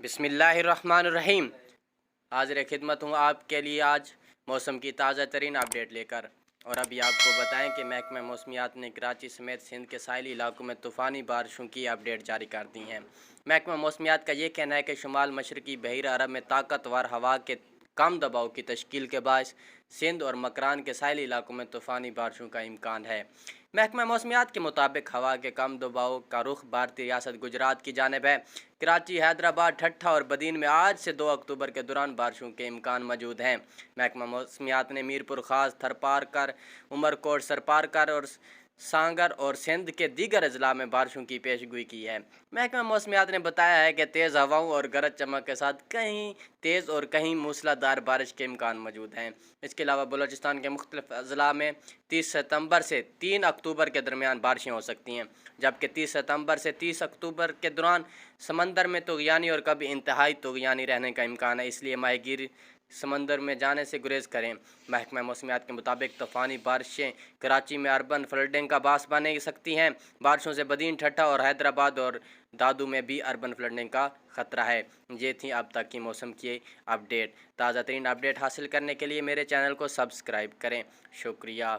बिस्मिल्लाहिर्रहमानिर्रहीम। हाज़िर खिदमत हूँ आपके लिए आज मौसम की ताज़ा तरीन अपडेट लेकर। और अभी आपको बताएं कि महकमा मौसमियात ने कराची समेत सिंध के साहिली इलाकों में तूफ़ानी बारिशों की अपडेट जारी कर दी हैं। महकमा मौसमियात का ये कहना है कि शुमाल मशरकी बहरा अरब में ताकतवर हवा के कम दबाव की तश्कील के बायस सिंध और मकरान के साहिली इलाकों में तूफ़ानी बारिशों का इम्कान है। महकमा मौसमियात के मुताबिक हवा के कम दबाव का रुख भारतीय रियासत गुजरात की जानिब है। कराची, हैदराबाद, ठट्ठा और बदीन में आज से 2 अक्टूबर के दौरान बारिशों के इम्कान मौजूद हैं। महकमा मौसमियात ने मीरपुर खास, थरपारकर, उमरकोट, सरपारकर और सांगर और सिंध के दीगर अजला में बारिशों की पेशगोई की है। महकमा मौसमियात ने बताया है कि तेज़ हवाओं और गरज चमक के साथ कहीं तेज़ और कहीं मूसलाधार बारिश के इम्कान मौजूद हैं। इसके अलावा बलूचिस्तान के मुख्तलिफ अजला में 30 सितंबर से 3 अक्टूबर के दरमियान बारिशें हो सकती हैं, जबकि 30 सितंबर से 30 अक्टूबर के दौरान समंदर में तुग़यानी और कभी इंतहाई तुग़यानी रहने का इम्कान है, इसलिए माहीगीर समंदर में जाने से गुरेज करें। महकमा मौसमियात के मुताबिक तूफ़ानी बारिशें कराची में अर्बन फ्लडिंग का बास बन सकती हैं। बारिशों से बदीन, ठट्ठा और हैदराबाद और दादू में भी अर्बन फ्लडिंग का ख़तरा है। ये थी अब तक की मौसम की अपडेट। ताज़ा तरीन अपडेट हासिल करने के लिए मेरे चैनल को सब्सक्राइब करें। शुक्रिया।